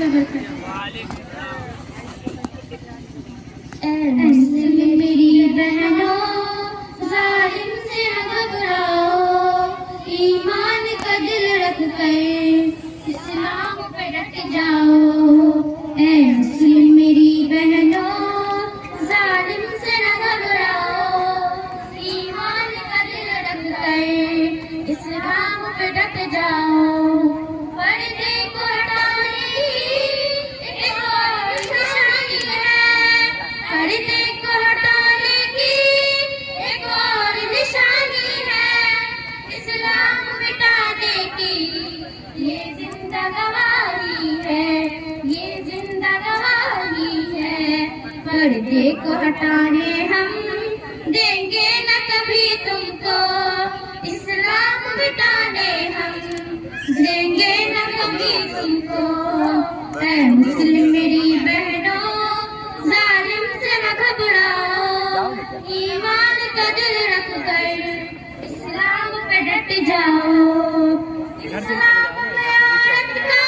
मुस्लिम मेरी बहनों, जालिम से न घबराओ, ईमान का दिल रख कर इस्लाम पे डट जाओ। ऐ मुस्लिम मेरी बहनों, जालिम से न घबराओ, ईमान का दिल रख कर इस्लाम पे डट जाओ। पर्दे को हटाने की एक और निशानी है, पर्दे को हटाने की एक और निशानी है, इस्लाम मिटाने की ये जिंदा गवाही है, ये जिंदा गवाही है। पर्दे को हटाने हम देंगे न कभी तुमको, इस्लाम मिटाने हम देंगे न कभी तुमको। ऐ मुस्लिम मेरी बहनों, जालिम से न घबराओ, ईमान का दिल रख कर इस्लाम पे डट जाओ। इस्लाम में औरत का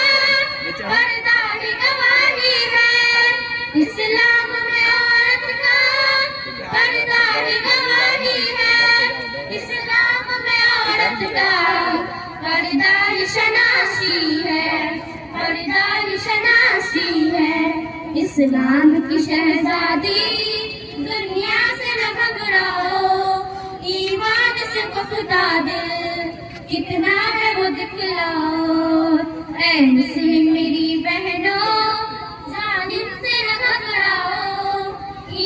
पर्दा ही गवाही है, इस्लाम में औरत का पर्दा ही गवाही है, इस्लाम में औरत का पर्दा ही शनासी है, पर्दा ही शनासी है। इस्लाम की शहजादी दुनिया से न घबराओ, ईमान से पुख्ता दिल कितना है वो दिखलाओ। ऐ मुस्लिम मेरी बहनों, जालिम से न घबराओ,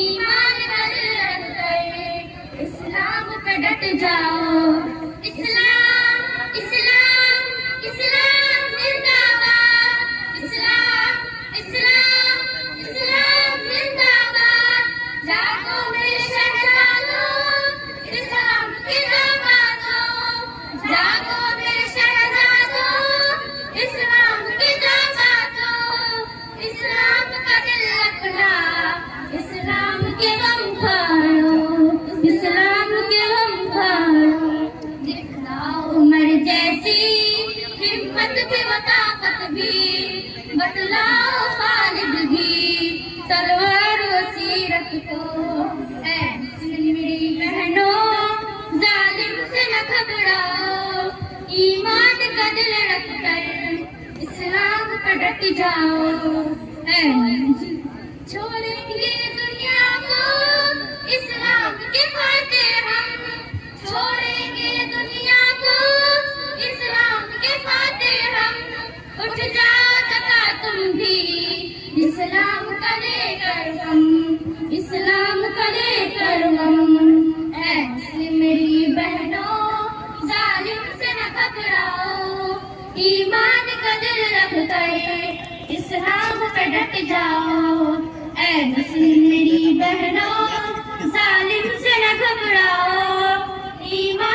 ईमान का दिल रख कर इस्लाम पे डट जाओ। इस्लाम इस्लाम इस्लाम जिंदाबाद, इस्लाम इस्लाम इस्लाम जिंदाबाद। जागो मेरे शहजादों, इस्लाम के दामादों, जागो मेरे शहजादों, इस्लाम के दामादों। इस्लाम का दिल रखना, इस्लाम के गम खाओ, इस्लाम के गम खाओ। दिखलाओ उमर जैसी हिम्मत भी व ताकत भी, बतलाओ खालिद भी तलवार व सीरत को। ऐ मुस्लिम मेरी बहनों, जालिम से न घबराओ, ईमान का दिल रख कर इस्लाम पे डट जाओ। ऐ छोड़ेंगे दुनिया को इस्लाम के फायदे हम, छोड़ेंगे दुनिया को इस्लाम के फायदे हम। उठ जा सका तुम भी इस्लाम का लेकर हम, इस्लाम का लेकर हम। ऐ मुस्लिम मेरी बहनों, जालिम से न घबराओ, ईमान का दिल रख कर इस्लाम पे डट जाओ। ऐ मुस्लिम मेरी बहनों, जालिम से न घबराओ, ईमान